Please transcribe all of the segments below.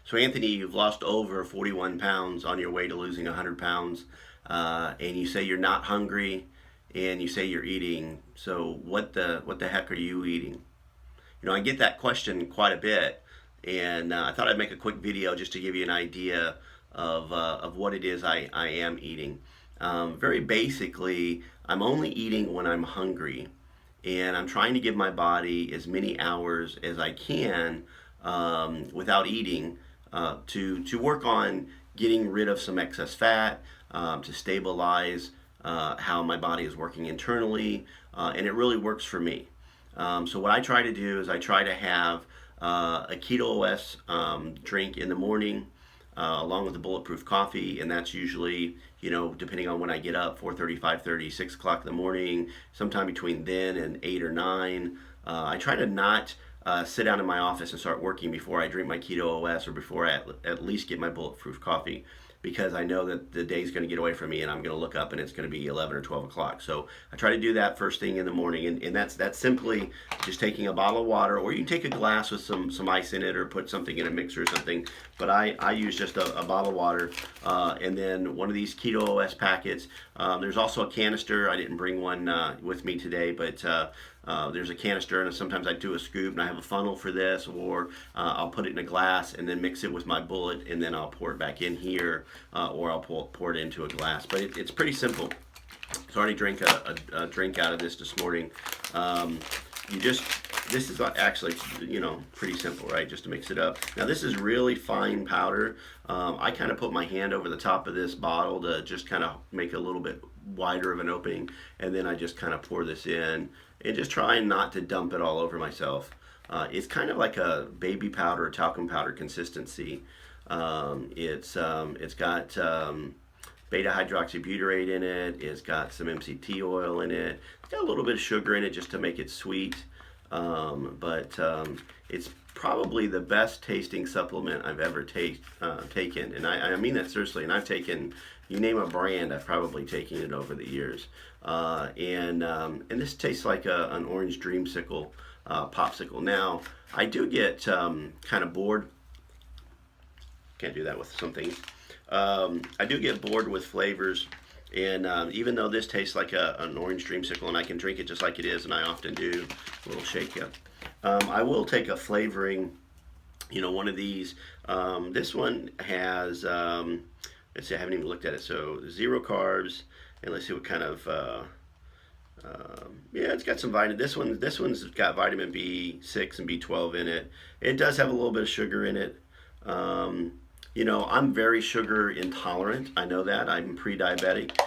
So Anthony, you've lost over 41 pounds on your way to losing 100 pounds, and you say you're not hungry, and you say you're eating. So what the heck are you eating? I get that question quite a bit, and I thought I'd make a quick video just to give you an idea of what it is I am eating. Very basically, I'm only eating when I'm hungry, and I'm trying to give my body as many hours as I can without eating to work on getting rid of some excess fat, to stabilize how my body is working internally, and it really works for me. So what I try to do is I try to have a Keto OS drink in the morning, along with the bulletproof coffee, and that's usually, depending on when I get up, 4:30, 5:30, 6 o'clock in the morning, sometime between then and 8 or 9. I try to not sit down in my office and start working before I drink my Keto OS or before I at least get my bulletproof coffee, because I know that the day's going to get away from me and I'm going to look up and it's going to be 11 or 12 o'clock. So I try to do that first thing in the morning, and that's simply just taking a bottle of water, or you can take a glass with some ice in it or put something in a mixer or something. But I use just a bottle of water, and then one of these Keto OS packets. There's also a canister. I didn't bring one with me today, but there's a canister, and sometimes I do a scoop, and I have a funnel for this, or I'll put it in a glass and then mix it with my bullet, and then I'll pour it back in here, or I'll pour it into a glass. But it's pretty simple. So I already drank a drink out of this morning. This is actually, pretty simple, right? Just to mix it up. Now this is really fine powder. I kind of put my hand over the top of this bottle to just kind of make a little bit wider of an opening, and then I just kind of pour this in and just try not to dump it all over myself. It's kind of like a baby powder or talcum powder consistency. It's got beta hydroxybutyrate in it. It's got some MCT oil in it. It's got a little bit of sugar in it just to make it sweet. But it's probably the best tasting supplement I've ever taken, and I mean that seriously. And I've taken, you name a brand, I've probably taken it over the years. And this tastes like an orange dreamsicle popsicle. Now I do get kind of bored. Can't do that with some things. I do get bored with flavors, and even though this tastes like an orange dreamsicle, and I can drink it just like it is, and I often do, a little shake up. I will take a flavoring, one of these. This one has, let's see, I haven't even looked at it. So 0 carbs, and let's see what kind of, yeah, it's got some vitamin. This one's got vitamin B6 and B12 in it. It does have a little bit of sugar in it. I'm very sugar intolerant. I know that. I'm pre-diabetic.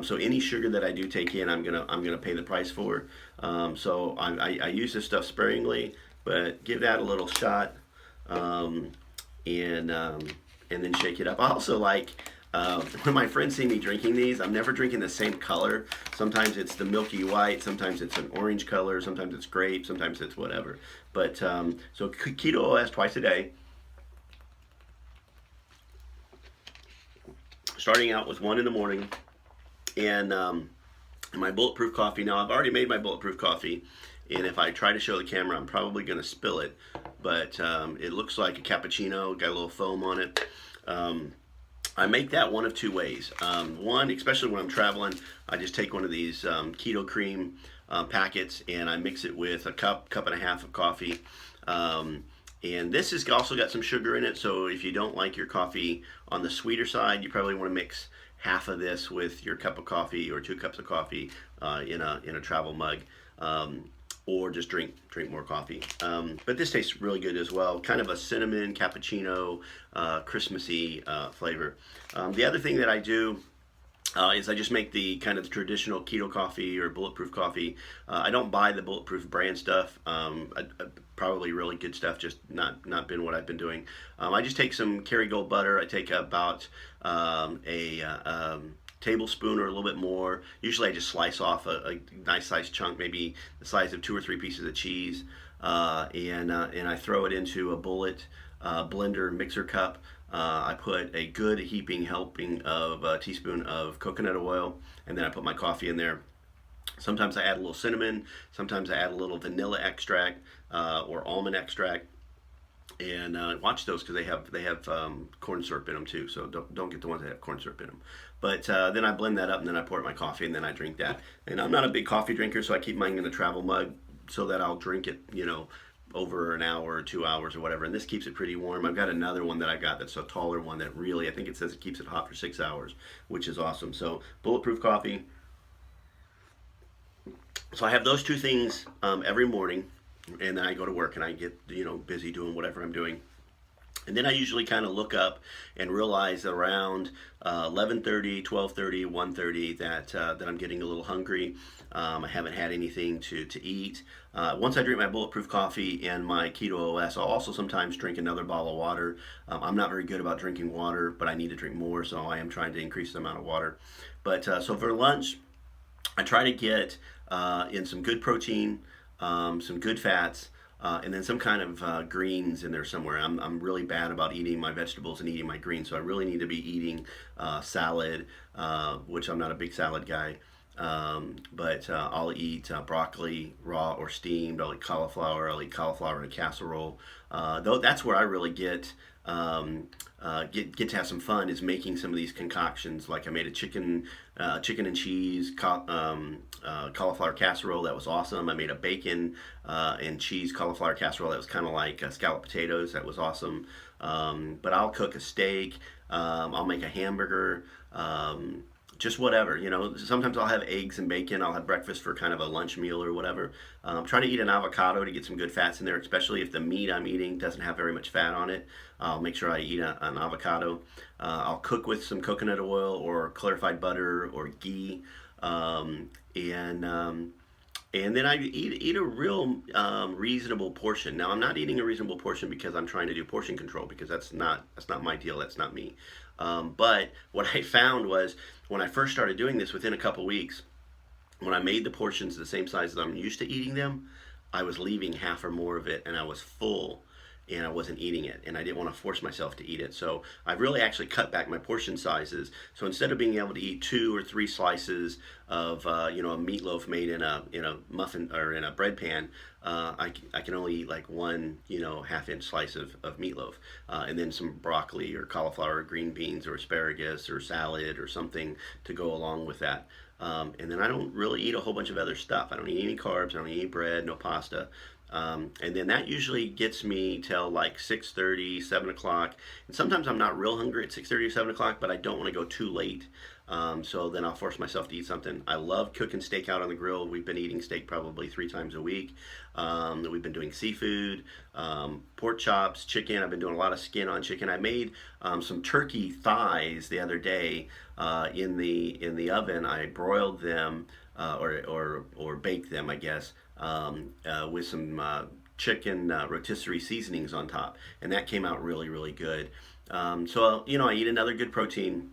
So any sugar that I do take in, I'm gonna pay the price for. So I use this stuff sparingly, but give that a little shot, and then shake it up. I also like, when my friends see me drinking these, I'm never drinking the same color. Sometimes it's the milky white, sometimes it's an orange color, sometimes it's grape, sometimes it's whatever. But so Keto OS twice a day. Starting out with one in the morning, and my bulletproof coffee. Now I've already made my bulletproof coffee, and if I try to show the camera, I'm probably going to spill it. But it looks like a cappuccino, got a little foam on it. I make that one of two ways. One, especially when I'm traveling, I just take one of these keto cream packets, and I mix it with a cup and a half of coffee. And this has also got some sugar in it, so if you don't like your coffee on the sweeter side, you probably want to mix half of this with your cup of coffee or 2 cups of coffee in a travel mug, or just drink more coffee. But this tastes really good as well. Kind of a cinnamon cappuccino, Christmassy flavor. The other thing that I do is I just make the kind of the traditional keto coffee or bulletproof coffee. I don't buy the bulletproof brand stuff. Probably really good stuff, just not been what I've been doing. I just take some Kerrygold butter. I take about a tablespoon or a little bit more. Usually I just slice off a nice sized chunk, maybe the size of 2 or 3 pieces of cheese, and I throw it into a bullet blender mixer cup. I put a good heaping helping of a teaspoon of coconut oil, and then I put my coffee in there. Sometimes I add a little cinnamon, sometimes I add a little vanilla extract or almond extract. And watch those because they have corn syrup in them too. So don't get the ones that have corn syrup in them. But then I blend that up and then I pour it in my coffee and then I drink that. And I'm not a big coffee drinker, so I keep mine in a travel mug so that I'll drink it, over an hour or 2 hours or whatever. And this keeps it pretty warm. I've got another one that I got that's a taller one that really, I think it says it keeps it hot for 6 hours, which is awesome. So bulletproof coffee. So I have those two things every morning, and then I go to work and I get busy doing whatever I'm doing. And then I usually kind of look up and realize around 11:30, 12:30, 1:30 that I'm getting a little hungry. I haven't had anything to eat. Once I drink my bulletproof coffee and my Keto OS, I'll also sometimes drink another bottle of water. I'm not very good about drinking water, but I need to drink more, so I am trying to increase the amount of water. But so for lunch, I try to get in some good protein, some good fats, and then some kind of greens in there somewhere. I'm really bad about eating my vegetables and eating my greens, so I really need to be eating salad, which I'm not a big salad guy. But I'll eat broccoli raw or steamed. I'll eat cauliflower. I'll eat cauliflower in a casserole. Though that's where I really get to have some fun is making some of these concoctions. Like I made a chicken and cheese cauliflower casserole that was awesome. I made a bacon and cheese cauliflower casserole that was kind of like scalloped potatoes. That was awesome. But I'll cook a steak. I'll make a hamburger. Just whatever, sometimes I'll have eggs and bacon. I'll have breakfast for kind of a lunch meal or whatever. Try to eat an avocado to get some good fats in there, especially if the meat I'm eating doesn't have very much fat on it. I'll make sure I eat an avocado. I'll cook with some coconut oil or clarified butter or ghee. And then I eat a real reasonable portion. Now I'm not eating a reasonable portion because I'm trying to do portion control, because that's not my deal. That's not me. But what I found was when I first started doing this, within a couple weeks, when I made the portions the same size as I'm used to eating them, I was leaving half or more of it, and I was full, and I wasn't eating it, and I didn't want to force myself to eat it. So I really actually cut back my portion sizes. So instead of being able to eat 2 or 3 slices of a meatloaf made in a muffin or in a bread pan, I can only eat like one half-inch slice of meatloaf, and then some broccoli or cauliflower or green beans or asparagus or salad or something to go along with that. And then I don't really eat a whole bunch of other stuff. I don't eat any carbs. I don't eat any bread, no pasta. And then that usually gets me till like 6:30, 7 o'clock. And sometimes I'm not real hungry at 6:30 or 7 o'clock, but I don't want to go too late. So then I'll force myself to eat something. I love cooking steak out on the grill. We've been eating steak probably 3 times a week. We've been doing seafood, pork chops, chicken. I've been doing a lot of skin on chicken. I made some turkey thighs the other day in the oven. I broiled them or baked them, I guess, with some chicken rotisserie seasonings on top, and that came out really, really good. So I eat another good protein,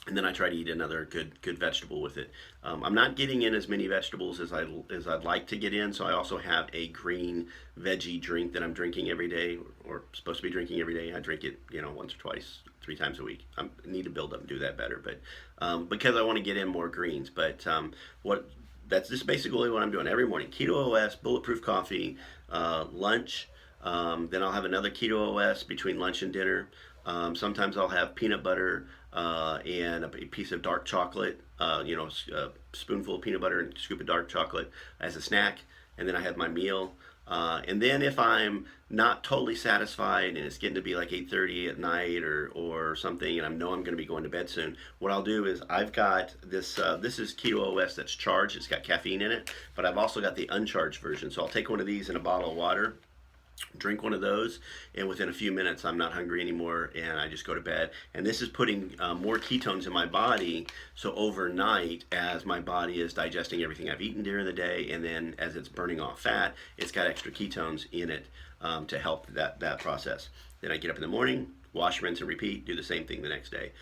and then I try to eat another good vegetable with it. I'm not getting in as many vegetables as I'd like to get in, so I also have a green veggie drink that I'm drinking every day, or supposed to be drinking every day. I drink it once or twice, 3 times a week. I need to build up and do that better, but because I want to get in more greens. But that's just basically what I'm doing every morning. Keto OS, bulletproof coffee, lunch. Then I'll have another Keto OS between lunch and dinner. Sometimes I'll have peanut butter and a piece of dark chocolate, a spoonful of peanut butter and a scoop of dark chocolate as a snack. And then I have my meal. And then if I'm not totally satisfied and it's getting to be like 8:30 at night or something, and I know I'm going to be going to bed soon, what I'll do is I've got this, this is Keto OS that's charged. It's got caffeine in it, but I've also got the uncharged version. So I'll take one of these in a bottle of water, drink one of those, and within a few minutes I'm not hungry anymore and I just go to bed. And this is putting more ketones in my body, so overnight, as my body is digesting everything I've eaten during the day, and then as it's burning off fat, it's got extra ketones in it to help that process. Then I get up in the morning, wash, rinse, and repeat, do the same thing the next day.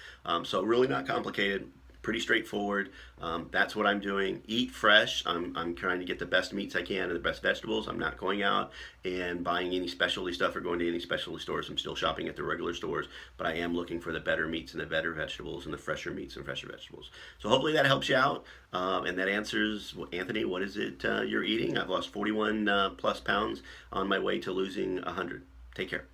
So really not complicated, pretty straightforward. That's what I'm doing. Eat fresh. I'm trying to get the best meats I can and the best vegetables. I'm not going out and buying any specialty stuff or going to any specialty stores. I'm still shopping at the regular stores, but I am looking for the better meats and the better vegetables and the fresher meats and fresher vegetables. So hopefully that helps you out, and that answers, Anthony, what is it you're eating? I've lost 41 plus pounds on my way to losing 100. Take care.